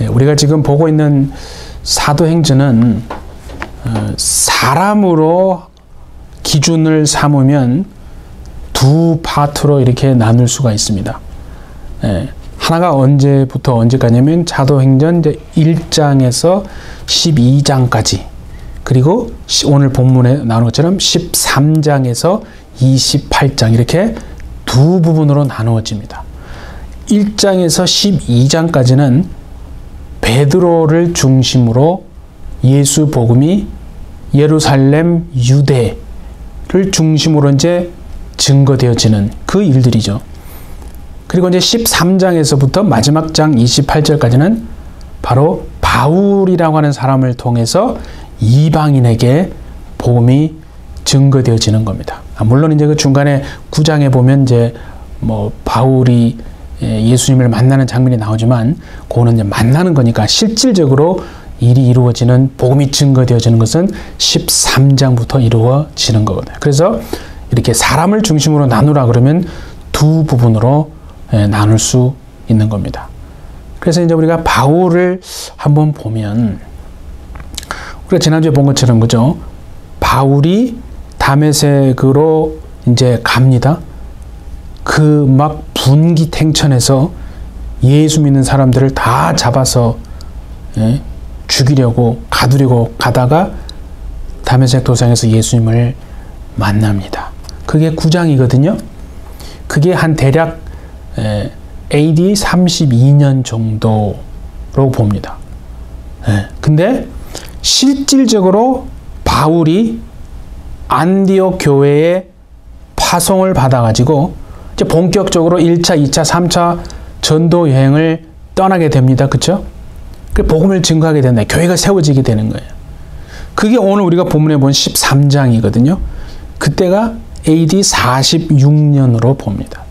우리가 지금 보고 있는 사도행전은 사람으로 기준을 삼으면 두 파트로 이렇게 나눌 수가 있습니다. 하나가 언제부터 언제까지냐면 사도행전 1장에서 12장까지, 그리고 오늘 본문에 나오는 것처럼 13장에서 28장, 이렇게 두 부분으로 나누어집니다. 1장에서 12장까지는 베드로를 중심으로 예수 복음이 예루살렘, 유대를 중심으로 이제 증거되어지는 그 일들이죠. 그리고 이제 13장에서부터 마지막 장 28절까지는 바로 바울이라고 하는 사람을 통해서 이방인에게 복음이 증거되어지는 겁니다. 물론 이제 그 중간에 9장에 보면 이제 뭐 바울이 예수님을 만나는 장면이 나오지만, 그거는 이제 만나는 거니까 실질적으로 일이 이루어지는, 복음이 증거되어지는 것은 13장부터 이루어지는 거거든요. 그래서 이렇게 사람을 중심으로 나누라 그러면 두 부분으로 나눌 수 있는 겁니다. 그래서 이제 우리가 바울을 한번 보면, 우리가 지난주에 본 것처럼, 그죠? 바울이 다메섹으로 이제 갑니다. 그 막 분기탱천에서 예수 믿는 사람들을 다 잡아서 죽이려고 가두려고 가다가 다메섹 도상에서 예수님을 만납니다. 그게 9장이거든요. 그게 한 대략 AD 32년 정도로 봅니다. 근데 실질적으로 바울이 안디옥 교회에 파송을 받아가지고 이제 본격적으로 1차, 2차, 3차 전도 여행을 떠나게 됩니다. 그렇죠? 그 복음을 증거하게 된다. 교회가 세워지게 되는 거예요. 그게 오늘 우리가 본문에 본 13장이거든요. 그때가 AD 46년으로 봅니다.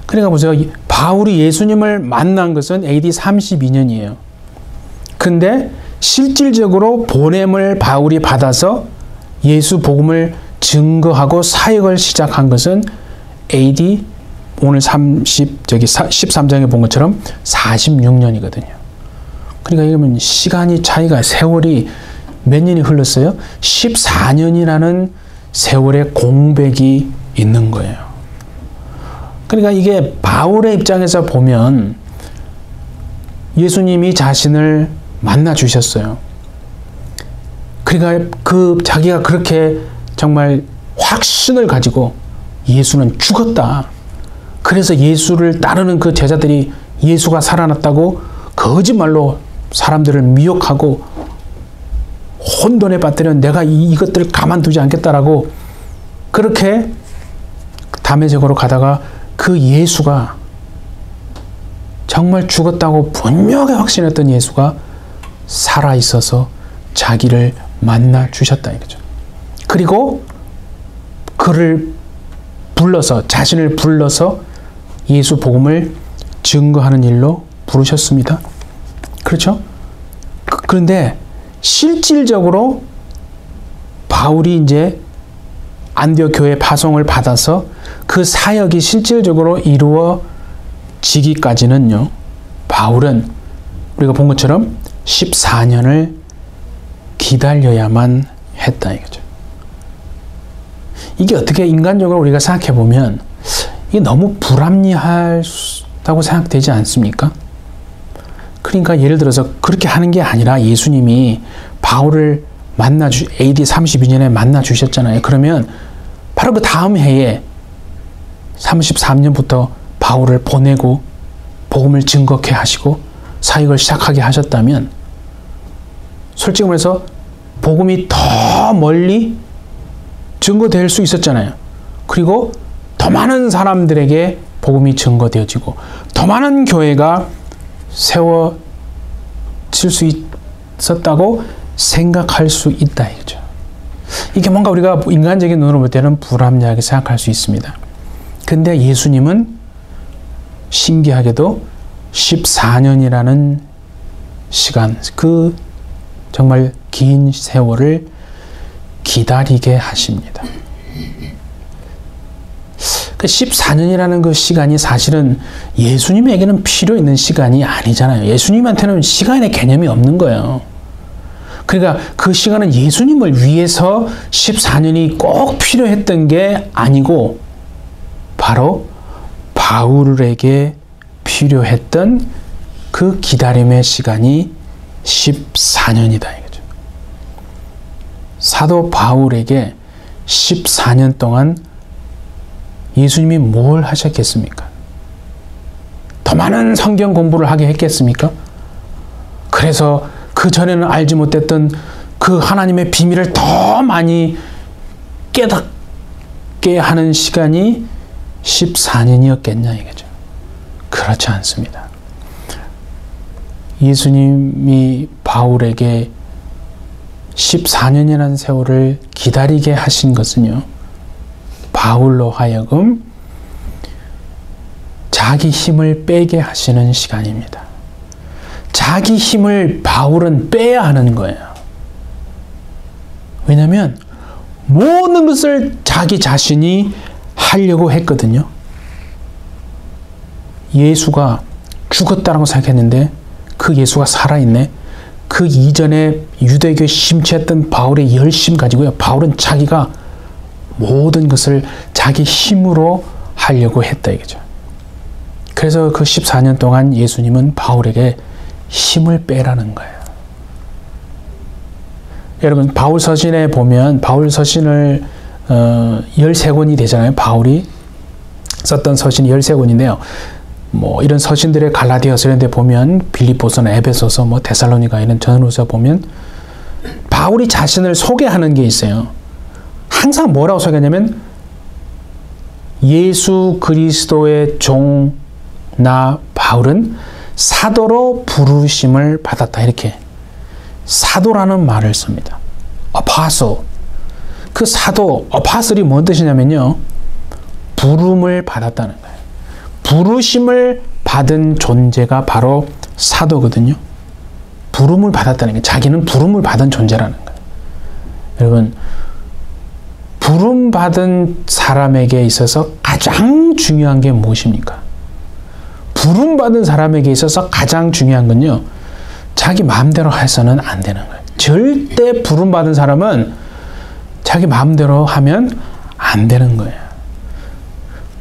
그러니까 보세요. 바울이 예수님을 만난 것은 AD 32년이에요. 근데 실질적으로 보냄을 바울이 받아서 예수 복음을 증거하고 사역을 시작한 것은 AD 오늘 13장에 본 것처럼 46년이거든요. 그러니까 이러면 시간이 차이가, 세월이 몇 년이 흘렀어요? 14년이라는 세월의 공백이 있는 거예요. 그러니까 이게 바울의 입장에서 보면 예수님이 자신을 만나 주셨어요. 그러니까 자기가 그렇게 정말 확신을 가지고 예수는 죽었다. 그래서 예수를 따르는 그 제자들이 예수가 살아났다고 거짓말로 사람들을 미혹하고 혼돈에 빠뜨려 내가 이것들을 가만두지 않겠다라고 그렇게 다메섹으로 가다가 그 예수가 정말 죽었다고 분명히 확신했던 예수가 살아있어서 자기를 만나 주셨다 이거죠. 그리고 그를 불러서, 자신을 불러서 예수 복음을 증거하는 일로 부르셨습니다. 그렇죠? 그런데 실질적으로 바울이 이제 안디옥 교회 파송을 받아서 그 사역이 실질적으로 이루어지기까지는요, 바울은 우리가 본 것처럼 14년을 기다려야만 했다 이거죠. 이게 어떻게 인간적으로 우리가 생각해 보면 이게 너무 불합리하다고 생각되지 않습니까? 그러니까 예를 들어서 그렇게 하는 게 아니라 예수님이 바울을 AD 32년에 만나 주셨잖아요. 그러면 바로 그 다음 해에 33년부터 바울을 보내고 복음을 증거케 하시고 사역을 시작하게 하셨다면 솔직히 말해서 복음이 더 멀리 증거될 수 있었잖아요. 그리고 더 많은 사람들에게 복음이 증거되어지고 더 많은 교회가 세워질 수 있었다고 생각할 수 있다 이거죠. 이게 뭔가 우리가 인간적인 눈으로 볼 때는 불합리하게 생각할 수 있습니다. 근데 예수님은 신기하게도 14년이라는 시간, 그 정말 긴 세월을 기다리게 하십니다. 그 14년이라는 그 시간이 사실은 예수님에게는 필요 있는 시간이 아니잖아요. 예수님한테는 시간의 개념이 없는 거예요. 그러니까 그 시간은 예수님을 위해서 14년이 꼭 필요했던 게 아니고 바로 바울에게 필요했던 그 기다림의 시간이 14년이다 이거죠. 사도 바울에게 14년 동안 예수님이 뭘 하셨겠습니까? 더 많은 성경 공부를 하게 했겠습니까? 그래서 그 전에는 알지 못했던 그 하나님의 비밀을 더 많이 깨닫게 하는 시간이 14년이었겠냐 이거죠. 그렇지 않습니다. 예수님이 바울에게 14년이라는 세월을 기다리게 하신 것은요, 바울로 하여금 자기 힘을 빼게 하시는 시간입니다. 자기 힘을 바울은 빼야 하는 거예요. 왜냐하면 모든 것을 자기 자신이 하려고 했거든요. 예수가 죽었다고 생각했는데 그 예수가 살아있네. 그 이전에 유대교에 심취했던 바울의 열심 가지고요. 바울은 자기가 모든 것을 자기 힘으로 하려고 했다 이거죠. 그래서 그 14년 동안 예수님은 바울에게 힘을 빼라는 거예요. 여러분 바울 서신에 보면 바울 서신을 13권이 되잖아요. 바울이 썼던 서신이 13권인데요. 뭐 이런 서신들의 갈라디아서 이런 데 보면 빌립보서나 에베소서 뭐 데살로니가 이런 전후서 보면 바울이 자신을 소개하는 게 있어요. 항상 뭐라고 소개하냐면 예수 그리스도의 종 나 바울은 사도로 부르심을 받았다 이렇게 사도라는 말을 씁니다. 아파솔. 그 사도 아파솔이 뭔 뜻이냐면요. 부름을 받았다는 거예요. 부르심을 받은 존재가 바로 사도거든요. 부름을 받았다는 게 자기는 부름을 받은 존재라는 거예요. 여러분 부름 받은 사람에게 있어서 가장 중요한 게 무엇입니까? 부름 받은 사람에게 있어서 가장 중요한 건요. 자기 마음대로 해서는 안 되는 거예요. 절대 부름 받은 사람은 자기 마음대로 하면 안 되는 거예요.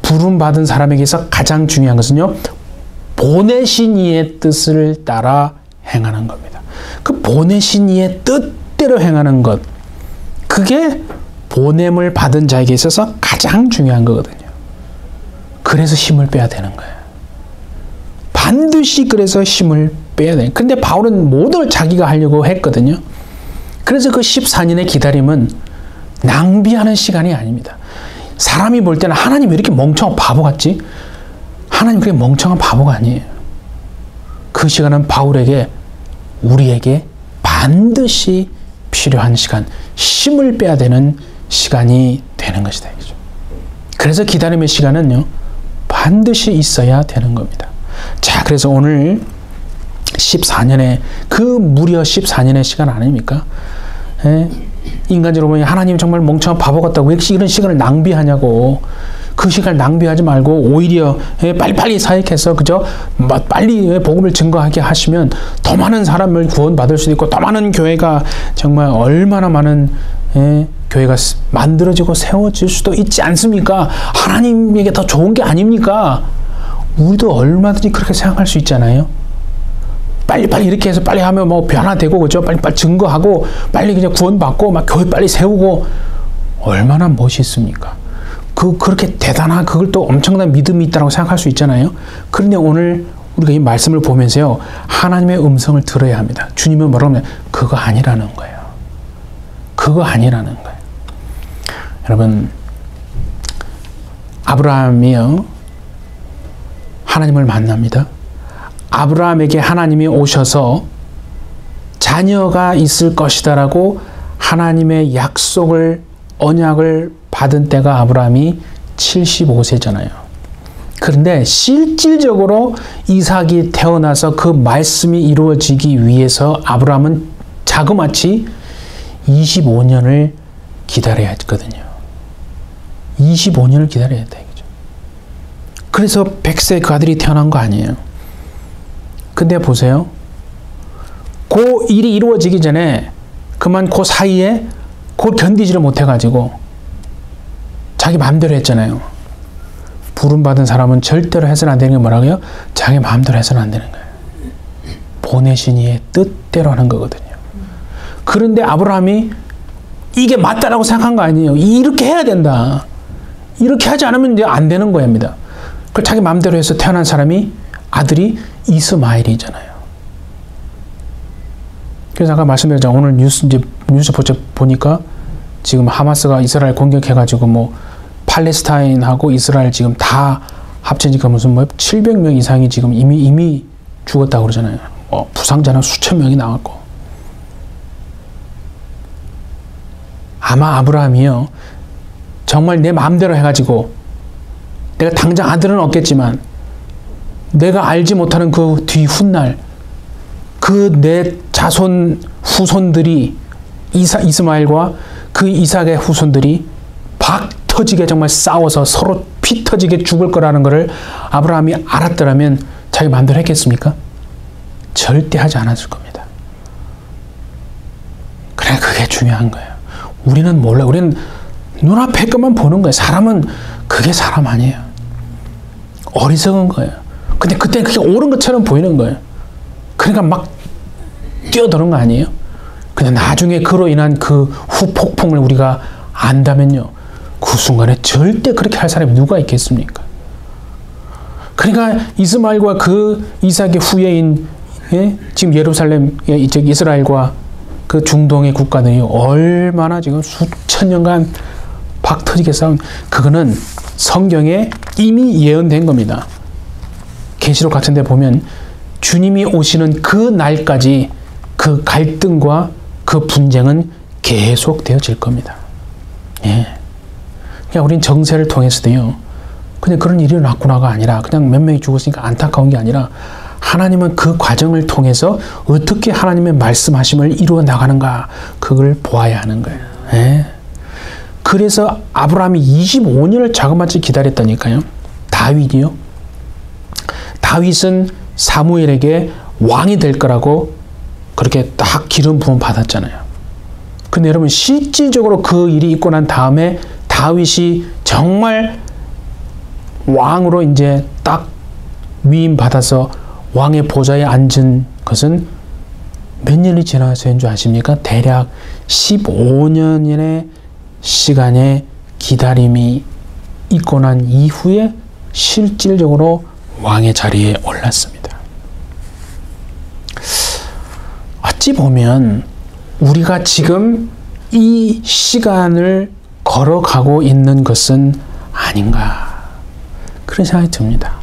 부름 받은 사람에게서 가장 중요한 것은요. 보내신 이의 뜻을 따라 행하는 겁니다. 그 보내신 이의 뜻대로 행하는 것. 그게 보냄을 받은 자에게 있어서 가장 중요한 거거든요. 그래서 힘을 빼야 되는 거예요. 반드시 그래서 힘을 빼야 돼요. 근데 바울은 모든 걸 자기가 하려고 했거든요. 그래서 그 14년의 기다림은 낭비하는 시간이 아닙니다. 사람이 볼 때는 하나님 왜 이렇게 멍청한 바보 같지? 하나님 그렇게 멍청한 바보가 아니에요. 그 시간은 바울에게 우리에게 반드시 필요한 시간, 힘을 빼야 되는 시간이 되는 것이다. 그래서 기다림의 시간은요. 반드시 있어야 되는 겁니다. 자, 그래서 오늘 14년의 그 무려 14년의 시간 아닙니까? 예? 인간적으로 보면 하나님 정말 멍청한 바보 같다고 왜 이런 시간을 낭비하냐고. 그 시간을 낭비하지 말고 오히려 빨리빨리 사역해서 그저 빨리 복음을 증거하게 하시면 더 많은 사람을 구원받을 수도 있고 더 많은 교회가 정말 얼마나 많은 교회가 만들어지고 세워질 수도 있지 않습니까? 하나님에게 더 좋은 게 아닙니까? 우리도 얼마든지 그렇게 생각할 수 있잖아요. 빨리빨리 이렇게 해서 빨리 하면 뭐 변화되고 그죠? 빨리빨리 증거하고 빨리 그냥 구원받고 막 교회 빨리 세우고 얼마나 멋있습니까? 그렇게 대단한 그걸 또 엄청난 믿음이 있다고 생각할 수 있잖아요. 그런데 오늘 우리가 이 말씀을 보면서요. 하나님의 음성을 들어야 합니다. 주님은 뭐라고 하면 그거 아니라는 거예요. 그거 아니라는 거예요. 여러분 아브라함이요. 하나님을 만납니다. 아브라함에게 하나님이 오셔서 자녀가 있을 것이다라고 하나님의 약속을 언약을 받은 때가 아브라함이 75세잖아요. 그런데 실질적으로 이삭이 태어나서 그 말씀이 이루어지기 위해서 아브라함은 자그마치 25년을 기다려야 했거든요. 25년을 기다려야 했다. 그래서 100세 그 아들이 태어난 거 아니에요. 근데 보세요. 그 일이 이루어지기 전에 그만 그 사이에 그걸 견디지를 못해가지고 자기 마음대로 했잖아요. 부름받은 사람은 절대로 해서는 안 되는 게 뭐라고요? 자기 마음대로 해서는 안 되는 거예요. 보내신 이의 뜻대로 하는 거거든요. 그런데 아브라함이 이게 맞다라고 생각한 거 아니에요. 이렇게 해야 된다. 이렇게 하지 않으면 이제 안 되는 거입니다. 그 자기 마음대로 해서 태어난 사람이 아들이 이스마엘이잖아요. 그래서 아까 말씀드렸잖아요. 오늘 뉴스 보니까 지금 하마스가 이스라엘 공격해가지고 뭐 팔레스타인하고 이스라엘 지금 다 합치니까 무슨 뭐 700명 이상이 지금 이미 죽었다고 그러잖아요. 부상자는 수천 명이 나왔고. 아마 아브라함이요. 정말 내 마음대로 해가지고 내가 당장 아들은 없겠지만 내가 알지 못하는 그 뒤 훗날 그 내 자손 후손들이 이스마엘과 그 이삭의 후손들이 박 터지게 정말 싸워서 서로 피 터지게 죽을 거라는 것을 아브라함이 알았더라면 자기 마음대로 했겠습니까? 절대 하지 않았을 겁니다. 그래, 그게 중요한 거예요. 우리는 몰라. 우리는 눈앞에 것만 보는 거예요. 사람은 그게 사람 아니에요. 어리석은 거예요. 근데 그때 그게 옳은 것처럼 보이는 거예요. 그러니까 막 뛰어드는 거 아니에요? 근데 나중에 그로 인한 그 후폭풍을 우리가 안다면요. 그 순간에 절대 그렇게 할 사람이 누가 있겠습니까? 그러니까 이스마엘과 그 이삭의 후예인 지금 예루살렘, 이스라엘과 그 중동의 국가들이 얼마나 지금 수천 년간 박 터지게 싸운, 그거는 성경에 이미 예언된 겁니다. 계시록 같은 데 보면 주님이 오시는 그 날까지 그 갈등과 그 분쟁은 계속되어질 겁니다. 예. 그냥 우린 정세를 통해서도요, 그냥 그런 일이 일어났구나가 아니라, 그냥 몇 명이 죽었으니까 안타까운 게 아니라, 하나님은 그 과정을 통해서 어떻게 하나님의 말씀하심을 이루어 나가는가, 그걸 보아야 하는 거예요. 예. 그래서 아브라함이 25년을 자그마치 기다렸다니까요. 다윗이요. 다윗은 사무엘에게 왕이 될 거라고 그렇게 딱 기름 부음 받았잖아요. 근데 여러분, 실질적으로 그 일이 있고 난 다음에 다윗이 정말 왕으로 이제 딱 위임 받아서 왕의 보좌에 앉은 것은 몇 년이 지나서인 줄 아십니까? 대략 15년의 시간의 기다림이 있고 난 이후에 실질적으로 왕의 자리에 올랐습니다. 어찌 보면 우리가 지금 이 시간을 걸어가고 있는 것은 아닌가, 그런 생각이 듭니다.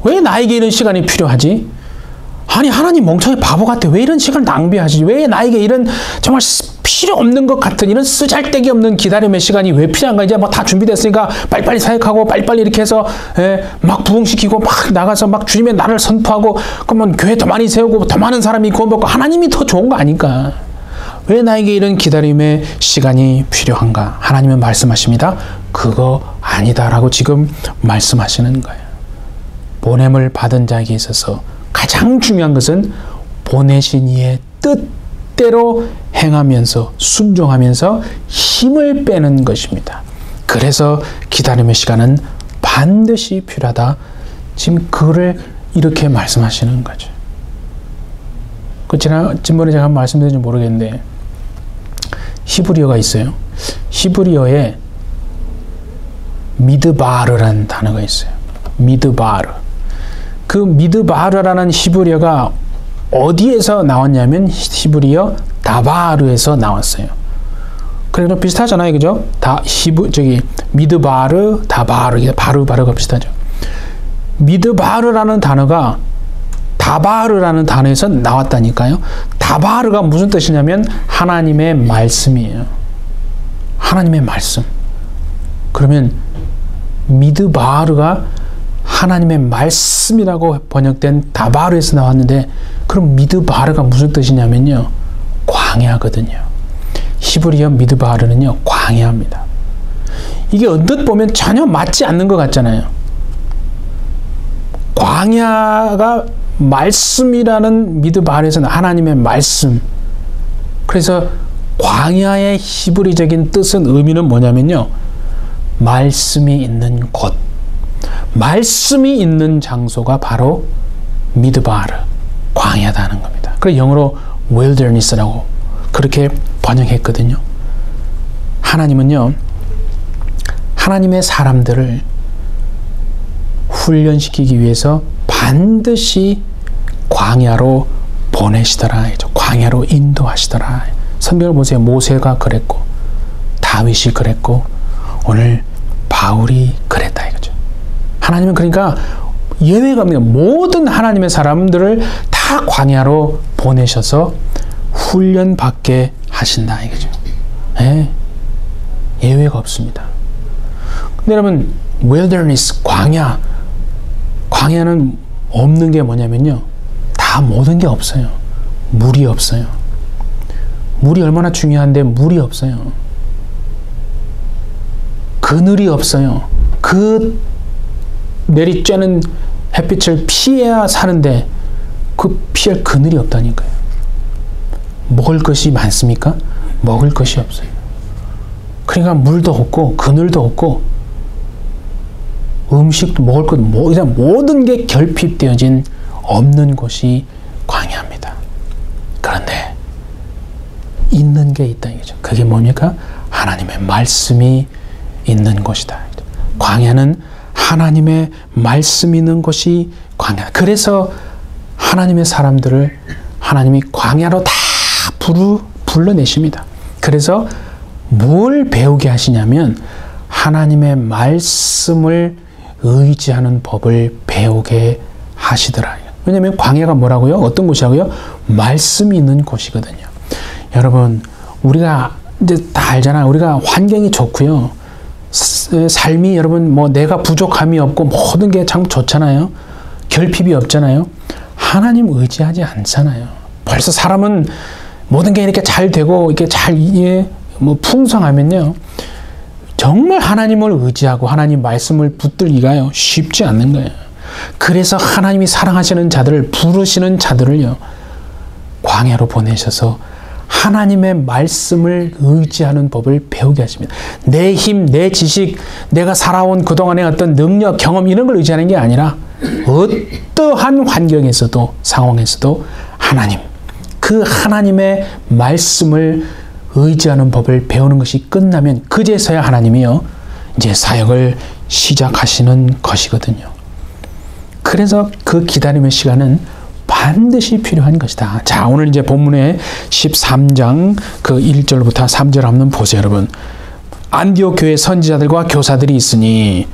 왜 나에게 이런 시간이 필요하지? 아니, 하나님 멍청이 바보 같아. 왜 이런 시간을 낭비하시지? 왜 나에게 이런 정말 필요 없는 것 같은 이런 쓰잘데기 없는 기다림의 시간이 왜 필요한가? 이제 뭐 다 준비됐으니까 빨리빨리 사역하고 빨리빨리 이렇게 해서 막 부흥시키고 막 나가서 막 주님의 나라를 선포하고, 그러면 교회 더 많이 세우고 더 많은 사람이 구원받고 하나님이 더 좋은 거 아닐까? 왜 나에게 이런 기다림의 시간이 필요한가? 하나님은 말씀하십니다. 그거 아니다라고 지금 말씀하시는 거예요. 보냄을 받은 자에게 있어서 가장 중요한 것은 보내신 이의 뜻대로 행하면서 순종하면서 힘을 빼는 것입니다. 그래서 기다림의 시간은 반드시 필요하다. 지금 그거를 이렇게 말씀하시는 거죠. 그 지난번에 제가 한번 말씀드렸는지 모르겠는데 히브리어가 있어요. 히브리어에 미드바르라는 단어가 있어요. 미드바르. 그 미드바르라는 히브리어가 어디에서 나왔냐면 히브리어 다바르에서 나왔어요. 그래도 비슷하잖아요, 그죠? 미드바르, 다바르, 바르가 비슷하죠. 미드바르라는 단어가 다바르라는 단어에서 나왔다니까요. 다바르가 무슨 뜻이냐면 하나님의 말씀이에요. 하나님의 말씀. 그러면 미드바르가 하나님의 말씀이라고 번역된 다바르에서 나왔는데, 그럼 미드바르가 무슨 뜻이냐면요, 광야거든요. 히브리어 미드바르는요, 광야입니다. 이게 언뜻 보면 전혀 맞지 않는 것 같잖아요. 광야가 말씀이라는 미드바에서는 하나님의 말씀. 그래서 광야의 히브리적인 뜻은 의미는 뭐냐면요. 말씀이 있는 곳. 말씀이 있는 장소가 바로 미드바르, 광야다는 겁니다. 그래서 영어로 wilderness라고 그렇게 번역했거든요. 하나님은요, 하나님의 사람들을 훈련시키기 위해서 반드시 광야로 보내시더라. 광야로 인도하시더라. 성경을 보세요. 모세가 그랬고, 다윗이 그랬고, 오늘 바울이 그랬다 이거죠. 하나님은 그러니까 예외가 없는 모든 하나님의 사람들을 다 광야로 보내셔서 훈련받게 하신다 이거죠. 네. 예외가 없습니다. 근데 여러분, wilderness, 광야는 없는 게 뭐냐면요. 다 모든 게 없어요. 물이 없어요. 물이 얼마나 중요한데 물이 없어요. 그늘이 없어요. 그 내리쬐는 햇빛을 피해야 사는데 그 피할 그늘이 없다니까요. 먹을 것이 많습니까? 먹을 것이 없어요. 그러니까 물도 없고 그늘도 없고 음식도 먹을 것도 모든 게 결핍되어진 없는 곳이 광야입니다. 그런데 있는 게 있다 이거죠. 그게 뭡니까? 하나님의 말씀이 있는 곳이다. 광야는 하나님의 말씀이 있는 곳이 광야. 그래서 하나님의 사람들을 하나님이 광야로 다 불러내십니다. 그래서 뭘 배우게 하시냐면 하나님의 말씀을 의지하는 법을 배우게 하시더라. 왜냐하면 광야가 뭐라고요? 어떤 곳이라고요? 말씀이 있는 곳이거든요. 여러분, 우리가 이제 다 알잖아요. 우리가 환경이 좋고요. 삶이 여러분 뭐 내가 부족함이 없고 모든 게 참 좋잖아요. 결핍이 없잖아요. 하나님 의지하지 않잖아요. 벌써 사람은 모든 게 이렇게 잘 되고 이렇게 잘 뭐 풍성하면요. 정말 하나님을 의지하고 하나님 말씀을 붙들기가요. 쉽지 않는 거예요. 그래서 하나님이 사랑하시는 자들을 부르시는 자들을요. 광야로 보내셔서 하나님의 말씀을 의지하는 법을 배우게 하십니다. 내 힘, 내 지식, 내가 살아온 그동안의 어떤 능력, 경험 이런 걸 의지하는 게 아니라 어떠한 환경에서도 상황에서도 하나님, 그 하나님의 말씀을 의지하는 법을 배우는 것이 끝나면 그제서야 하나님이요 이제 사역을 시작하시는 것이거든요. 그래서 그 기다림의 시간은 반드시 필요한 것이다. 자, 오늘 이제 본문의 13장 그 1절부터 3절 한번 보세요, 여러분. 안디옥 교회 선지자들과 교사들이 있으니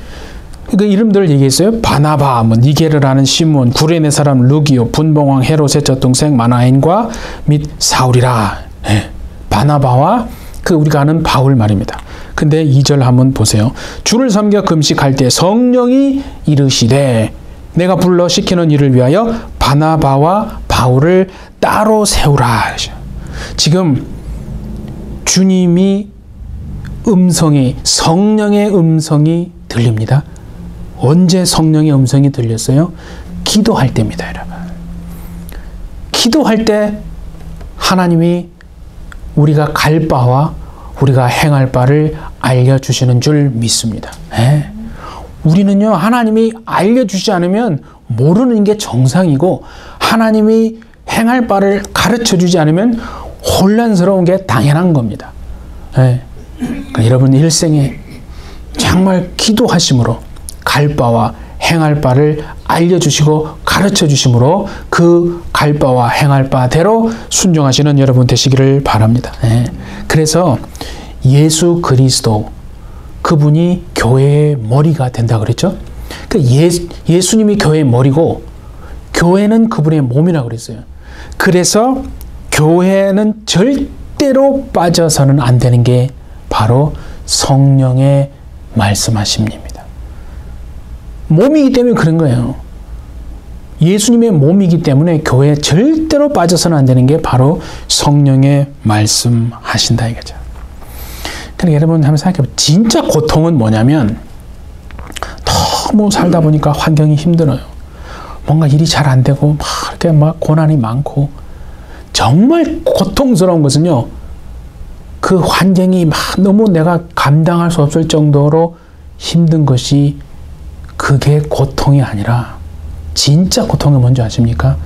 그 이름들을 얘기했어요. 바나바, 니게르라는 시몬, 구레네 사람 루기오, 분봉왕 헤롯의 젖동생 마나엔과 및 사울이라. 네. 바나바와 그 우리가 아는 바울 말입니다. 근데 2절 한번 보세요. 주를 섬겨 금식할 때 성령이 이르시되 내가 불러 시키는 일을 위하여 바나바와 바울을 따로 세우라. 지금 주님이 성령의 음성이 들립니다. 언제 성령의 음성이 들렸어요? 기도할 때입니다, 여러분. 기도할 때 하나님이 우리가 갈 바와 우리가 행할 바를 알려주시는 줄 믿습니다. 네. 우리는요, 하나님이 알려주지 않으면 모르는 게 정상이고, 하나님이 행할 바를 가르쳐 주지 않으면 혼란스러운 게 당연한 겁니다. 네. 그러니까 여러분 일생에 정말 기도하심으로 갈 바와 행할 바를 알려주시고 가르쳐 주심으로 그 갈 바와 행할 바대로 순종하시는 여러분 되시기를 바랍니다. 네. 그래서 예수 그리스도 그분이 교회의 머리가 된다 그랬죠. 예수님이 교회의 머리고 교회는 그분의 몸이라고 그랬어요. 그래서 교회는 절대로 빠져서는 안 되는 게 바로 성령의 말씀하심입니다. 몸이기 때문에 그런 거예요. 예수님의 몸이기 때문에 교회에 절대로 빠져서는 안 되는 게 바로 성령의 말씀하신다 이거죠. 그러니까 여러분 한번 생각해보세요. 진짜 고통은 뭐냐면 너무 살다 보니까 환경이 힘들어요. 뭔가 일이 잘 안 되고 막 이렇게 막 고난이 많고 정말 고통스러운 것은요. 그 환경이 막 너무 내가 감당할 수 없을 정도로 힘든 것이 그게 고통이 아니라 진짜 고통이 뭔지 아십니까?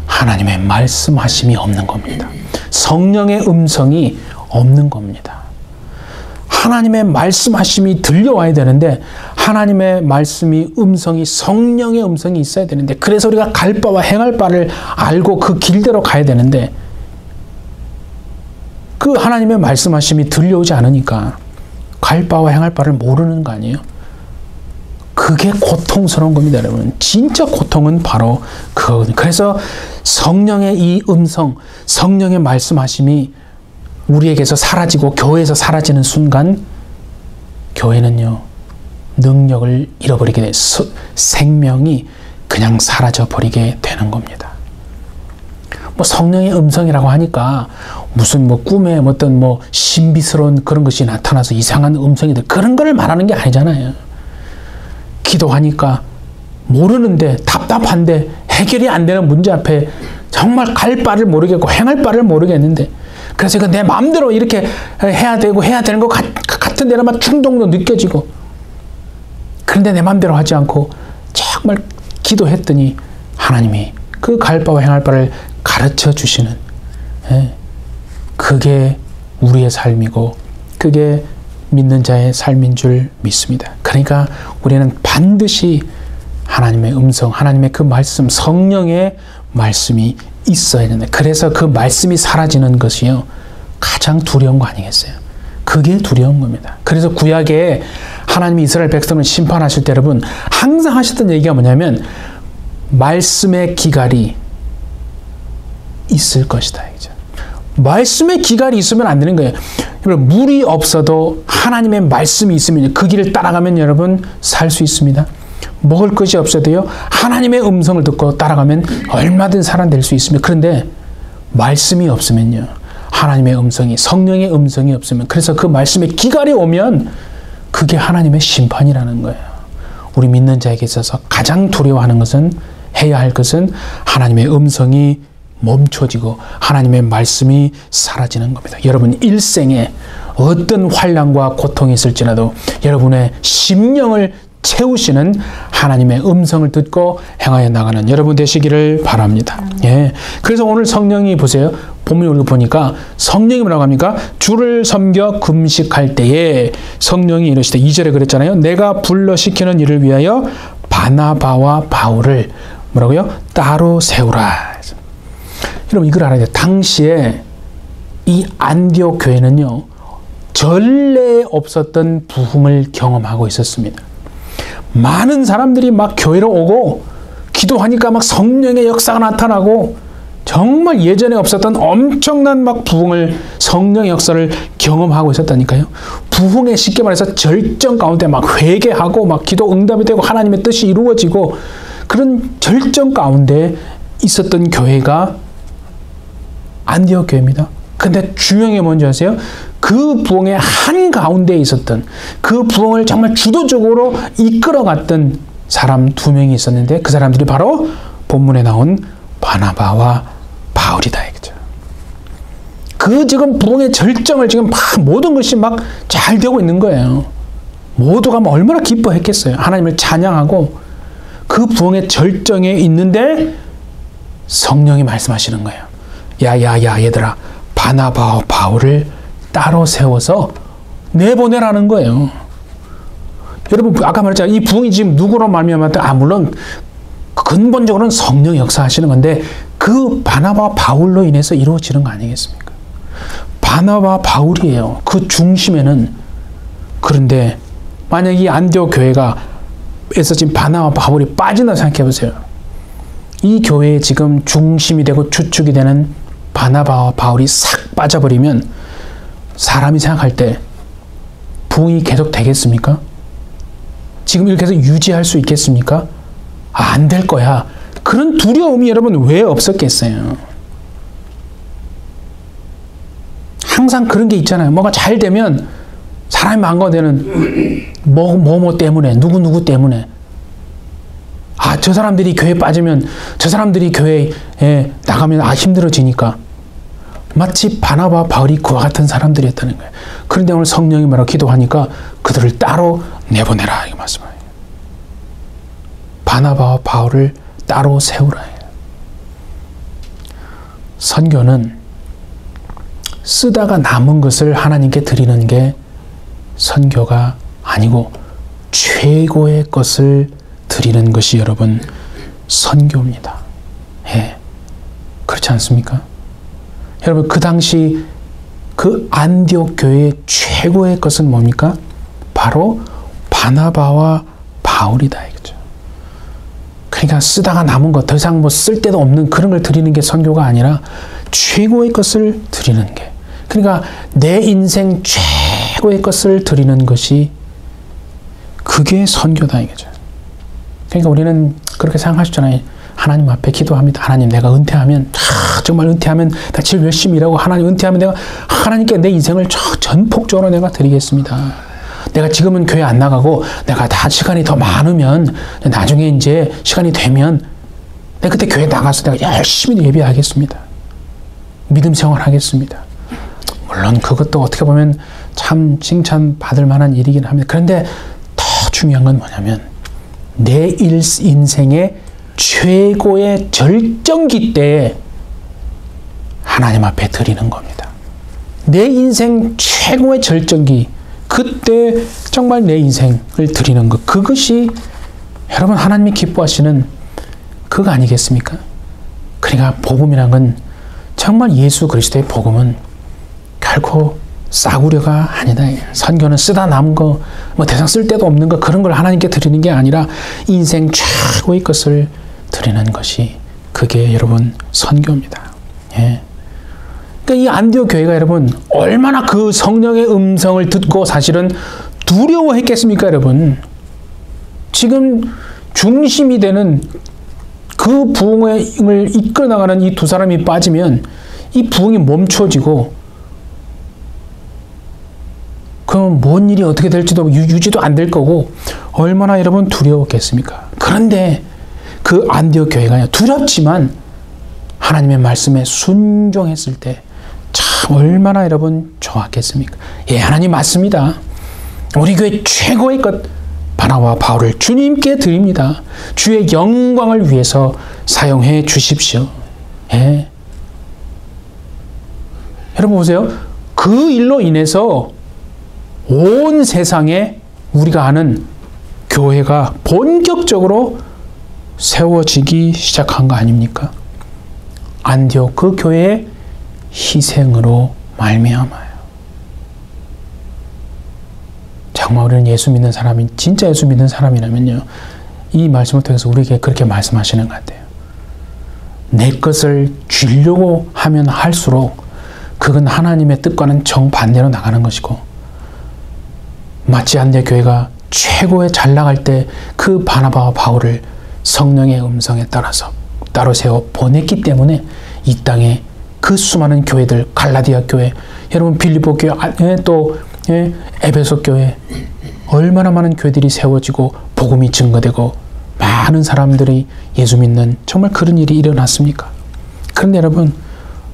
하나님의 말씀하심이 없는 겁니다. 성령의 음성이 없는 겁니다. 하나님의 말씀하심이 들려와야 되는데 하나님의 말씀이 음성이 성령의 음성이 있어야 되는데 그래서 우리가 갈 바와 행할 바를 알고 그 길대로 가야 되는데 그 하나님의 말씀하심이 들려오지 않으니까 갈 바와 행할 바를 모르는 거 아니에요? 그게 고통스러운 겁니다, 여러분. 진짜 고통은 바로 그거거든요. 그래서 성령의 이 음성, 성령의 말씀하심이 우리에게서 사라지고 교회에서 사라지는 순간 교회는요, 능력을 잃어버리게 돼 생명이 그냥 사라져버리게 되는 겁니다. 뭐 성령의 음성이라고 하니까 무슨 뭐 꿈에 어떤 뭐 신비스러운 그런 것이 나타나서 이상한 음성이들 그런 걸 말하는 게 아니잖아요. 기도하니까 모르는데 답답한데 해결이 안 되는 문제 앞에 정말 갈 바를 모르겠고 행할 바를 모르겠는데 그래서 내 마음대로 이렇게 해야 되고 해야 되는 것 같은 데는 막 충동도 느껴지고 그런데 내 마음대로 하지 않고 정말 기도했더니 하나님이 그 갈 바와 행할 바를 가르쳐 주시는 그게 우리의 삶이고 그게 믿는 자의 삶인 줄 믿습니다. 그러니까 우리는 반드시 하나님의 음성, 하나님의 그 말씀, 성령의 말씀이 있어야 된다. 그래서 그 말씀이 사라지는 것이요 가장 두려운 거 아니겠어요? 그게 두려운 겁니다. 그래서 구약에 하나님이 이스라엘 백성을 심판하실 때 여러분 항상 하셨던 얘기가 뭐냐면 말씀의 기갈이 있을 것이다. 말씀의 기갈이 있으면 안 되는 거예요. 여러분 물이 없어도 하나님의 말씀이 있으면 그 길을 따라가면 여러분 살 수 있습니다. 먹을 것이 없어도요 하나님의 음성을 듣고 따라가면 얼마든 살아낼 수 있습니다. 그런데 말씀이 없으면요 하나님의 음성이 성령의 음성이 없으면 그래서 그 말씀의 기갈이 오면 그게 하나님의 심판이라는 거예요. 우리 믿는 자에게 있어서 가장 두려워하는 것은 해야 할 것은 하나님의 음성이 멈춰지고 하나님의 말씀이 사라지는 겁니다. 여러분 일생에 어떤 환난과 고통이 있을지라도 여러분의 심령을 채우시는 하나님의 음성을 듣고 행하여 나가는 여러분 되시기를 바랍니다. 예. 그래서 오늘 성령이 보세요. 본문을 보니까 성령이 뭐라고 합니까? 주를 섬겨 금식할 때에 성령이 이러시되 2절에 그랬잖아요. 내가 불러시키는 일을 위하여 바나바와 바울을 뭐라고요? 따로 세우라. 여러분 이걸 알아야 돼요. 당시에 이 안디옥 교회는요. 전례에 없었던 부흥을 경험하고 있었습니다. 많은 사람들이 막 교회로 오고 기도하니까 막 성령의 역사가 나타나고 정말 예전에 없었던 엄청난 막 부흥을 성령의 역사를 경험하고 있었다니까요. 부흥에 쉽게 말해서 절정 가운데 막 회개하고 막 기도 응답이 되고 하나님의 뜻이 이루어지고 그런 절정 가운데 있었던 교회가 안디옥 교회입니다. 근데 중요한 게 뭔지 아세요? 그 부흥의 한가운데 있었던 그 부흥을 정말 주도적으로 이끌어갔던 사람 2명이 있었는데 그 사람들이 바로 본문에 나온 바나바와 바울이다. 이거죠. 그 지금 부흥의 절정을 지금 막 모든 것이 막 잘 되고 있는 거예요. 모두가 막 얼마나 기뻐했겠어요. 하나님을 찬양하고 그 부흥의 절정에 있는데 성령이 말씀하시는 거예요. 야야야 얘들아 바나바와 바울을 따로 세워서 내보내라는 거예요. 여러분 아까 말했잖아요. 이 부흥이 지금 누구로 말미암았다? 물론 근본적으로는 성령이 역사하시는 건데 그 바나바와 바울로 인해서 이루어지는 거 아니겠습니까? 바나바와 바울이에요. 그 중심에는. 그런데 만약 이 안디옥 교회가 에서 지금 바나바와 바울이 빠진다 생각해 보세요. 이 교회에 지금 중심이 되고 주축이 되는 바나바와 바울이 싹 빠져버리면 사람이 생각할 때 부흥이 계속 되겠습니까? 지금 이렇게 해서 유지할 수 있겠습니까? 안 될 거야. 그런 두려움이 여러분 왜 없었겠어요? 항상 그런 게 있잖아요. 뭐가 잘 되면 사람이 망가되는 뭐 때문에 누구 때문에 아, 저 사람들이 교회에 빠지면, 저 사람들이 교회에 나가면 힘들어지니까. 마치 바나바와 바울이 그와 같은 사람들이었다는 거예요. 그런데 오늘 성령이 뭐라고 기도하니까 그들을 따로 내보내라, 이렇게 말씀해요. 바나바와 바울을 따로 세우라 해요. 선교는 쓰다가 남은 것을 하나님께 드리는 게 선교가 아니고 최고의 것을 드리는 것이 여러분 선교입니다. 예. 그렇지 않습니까? 여러분 그 당시 그 안디옥 교회의 최고의 것은 뭡니까? 바로 바나바와 바울이다 이거죠. 그러니까 쓰다가 남은 것, 더 이상 뭐 쓸 데도 없는 그런 걸 드리는 게 선교가 아니라 최고의 것을 드리는 게, 그러니까 내 인생 최고의 것을 드리는 것이 그게 선교다 이거죠. 그러니까 우리는 그렇게 생각하시잖아요. 하나님 앞에 기도합니다. 하나님, 내가 은퇴하면, 정말 은퇴하면 나 제일 열심히 일하고, 하나님 은퇴하면 내가 하나님께 내 인생을 전폭적으로 내가 드리겠습니다. 내가 지금은 교회 안 나가고 내가 다 시간이 더 많으면 나중에 이제 시간이 되면 내가 그때 교회 나가서 내가 열심히 예배하겠습니다. 믿음 생활하겠습니다. 물론 그것도 어떻게 보면 참 칭찬받을 만한 일이긴 합니다. 그런데 더 중요한 건 뭐냐면 내 인생의 최고의 절정기 때에 하나님 앞에 드리는 겁니다. 내 인생 최고의 절정기, 그때 정말 내 인생을 드리는 것, 그것이 여러분 하나님이 기뻐하시는 그거 아니겠습니까? 그러니까 복음이란 건 정말 예수 그리스도의 복음은 결코 싸구려가 아니다. 선교는 쓰다 남은 거, 뭐 대상 쓸 데도 없는 거, 그런 걸 하나님께 드리는 게 아니라 인생 최고의 것을 드리는 것이 그게 여러분 선교입니다. 예. 그러니까 이 안디옥 교회가 여러분 얼마나 그 성령의 음성을 듣고 사실은 두려워했겠습니까, 여러분? 지금 중심이 되는 그 부흥을 이끌어 나가는 이 두 사람이 빠지면 이 부흥이 멈춰지고 그럼 뭔 일이 어떻게 될지도 유지도 안 될 거고 얼마나 여러분 두려웠겠습니까? 그런데 그 안디옥 교회가 두렵지만 하나님의 말씀에 순종했을 때 참 얼마나 여러분 좋았겠습니까? 예, 하나님 맞습니다. 우리 교회 최고의 것 바나바와 바울을 주님께 드립니다. 주의 영광을 위해서 사용해 주십시오. 예. 여러분 보세요. 그 일로 인해서 온 세상에 우리가 아는 교회가 본격적으로 세워지기 시작한 거 아닙니까? 안디옥 그 교회의 희생으로 말미암아요. 정말 우리는 예수 믿는 사람이, 진짜 예수 믿는 사람이라면요, 이 말씀을 통해서 우리에게 그렇게 말씀하시는 것 같아요. 내 것을 주려고 하면 할수록 그건 하나님의 뜻과는 정반대로 나가는 것이고, 마치 안디옥 교회가 최고에 잘 나갈 때 그 바나바와 바울을 성령의 음성에 따라서 따로 세워 보냈기 때문에 이 땅에 그 수많은 교회들, 갈라디아 교회, 여러분 빌립보 교회, 또 에베소 교회, 얼마나 많은 교회들이 세워지고 복음이 증거되고 많은 사람들이 예수 믿는 정말 그런 일이 일어났습니까? 그런데 여러분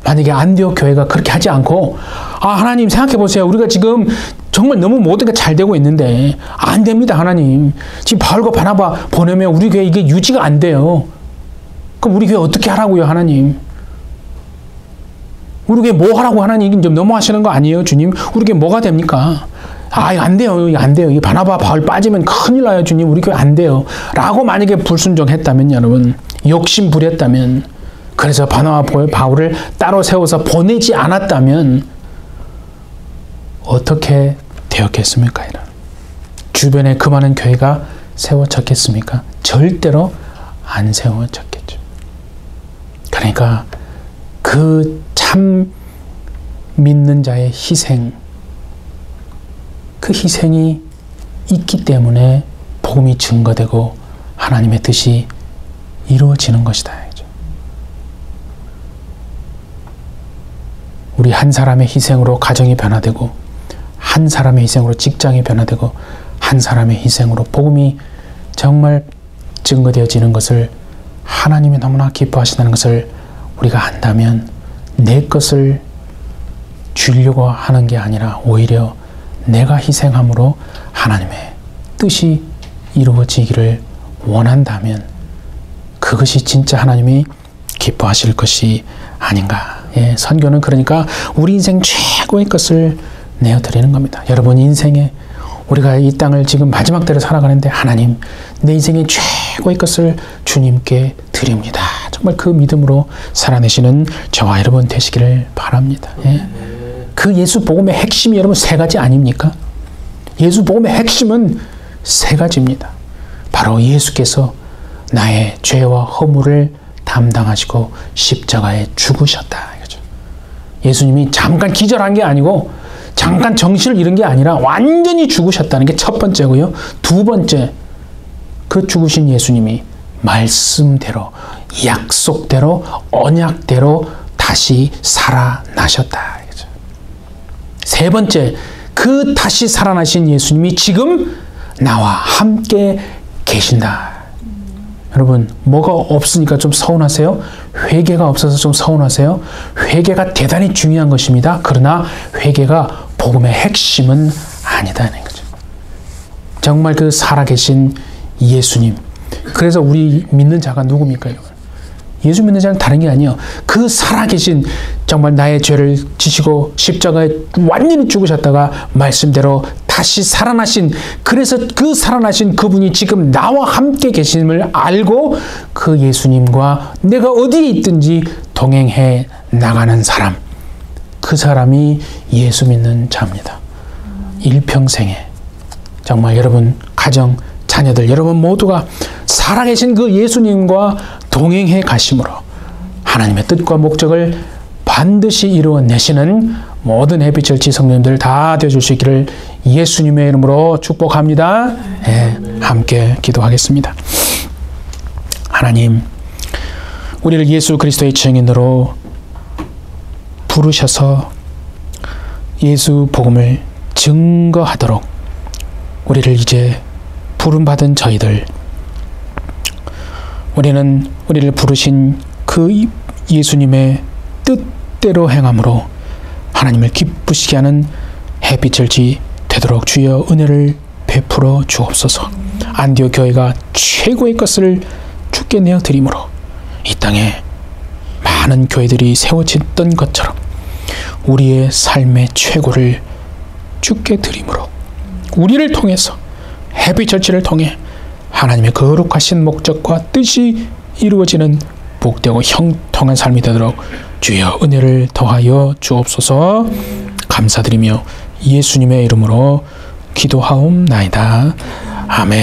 만약에 안디옥 교회가 그렇게 하지 않고, 아 하나님 생각해 보세요. 우리가 지금 정말 너무 모든 게 잘 되고 있는데 안 됩니다. 하나님 지금 바울과 바나바 보내면 우리 교회 이게 유지가 안 돼요. 그럼 우리 교회 어떻게 하라고요, 하나님? 우리 교회 뭐 하라고 하나님? 좀 너무하시는 거 아니에요, 주님? 우리 교회 뭐가 됩니까? 아, 이거 안 돼요. 이거 안 돼요. 이 바나바 바울 빠지면 큰일 나요, 주님. 우리 교회 안 돼요. 라고 만약에 불순종했다면, 여러분, 욕심 부렸다면, 그래서 바나바 바울을 따로 세워서 보내지 않았다면 어떻게 되었겠습니까? 이런. 주변에 그 많은 교회가 세워졌겠습니까? 절대로 안 세워졌겠죠. 그러니까 그 참 믿는 자의 희생, 그 희생이 있기 때문에 복음이 증거되고 하나님의 뜻이 이루어지는 것이다. 우리 한 사람의 희생으로 가정이 변화되고, 한 사람의 희생으로 직장이 변화되고, 한 사람의 희생으로 복음이 정말 증거되어지는 것을 하나님이 너무나 기뻐하신다는 것을 우리가 안다면 내 것을 주려고 하는 게 아니라 오히려 내가 희생함으로 하나님의 뜻이 이루어지기를 원한다면 그것이 진짜 하나님이 기뻐하실 것이 아닌가. 예, 선교는 그러니까 우리 인생 최고의 것을 내어드리는 겁니다. 여러분 인생에 우리가 이 땅을 지금 마지막 때를 살아가는데 하나님 내 인생의 최고의 것을 주님께 드립니다. 정말 그 믿음으로 살아내시는 저와 여러분 되시기를 바랍니다. 예. 그 예수 복음의 핵심이 여러분 세 가지 아닙니까? 예수 복음의 핵심은 세 가지입니다. 바로 예수께서 나의 죄와 허물을 담당하시고 십자가에 죽으셨다. 예수님이 잠깐 기절한 게 아니고 잠깐 정신을 잃은 게 아니라 완전히 죽으셨다는 게 첫 번째고요. 두 번째, 그 죽으신 예수님이 말씀대로, 약속대로, 언약대로 다시 살아나셨다. 세 번째, 그 다시 살아나신 예수님이 지금 나와 함께 계신다. 여러분, 뭐가 없으니까 좀 서운하세요? 회개가 없어서 좀 서운하세요? 회개가 대단히 중요한 것입니다. 그러나 회개가 복음의 핵심은 아니다는 거죠. 정말 그 살아계신 예수님. 그래서 우리 믿는 자가 누굽니까, 여러분? 예수 믿는 자는 다른 게 아니에요. 그 살아계신 정말 나의 죄를 지시고 십자가에 완전히 죽으셨다가 말씀대로 다시 살아나신, 그래서 그 살아나신 그분이 지금 나와 함께 계심을 알고 그 예수님과 내가 어디에 있든지 동행해 나가는 사람, 그 사람이 예수 믿는 자입니다. 일평생에 정말 여러분 가정, 자녀들, 여러분 모두가 살아계신 그 예수님과 동행해 가심으로 하나님의 뜻과 목적을 반드시 이루어내시는 모든 해피철치 성도님들 다 되어줄 수 있기를 예수님의 이름으로 축복합니다. 네, 함께 기도하겠습니다. 하나님, 우리를 예수 그리스도의 증인으로 부르셔서 예수 복음을 증거하도록 우리를 이제 부름받은 저희들, 우리는 우리를 부르신 그 예수님의 뜻대로 행함으로 하나님을 기쁘시게 하는 해피철치 되도록 주여 은혜를 베풀어 주옵소서. 안디옥 교회가 최고의 것을 주께 내어드림으로 이 땅에 많은 교회들이 세워졌던 것처럼 우리의 삶의 최고를 주께 드림으로 우리를 통해서 해피철치를 통해 하나님의 거룩하신 목적과 뜻이 이루어지는 복되고 형통한 삶이 되도록 주여 은혜를 더하여 주옵소서. 감사드리며 예수님의 이름으로 기도하옵나이다. 아멘.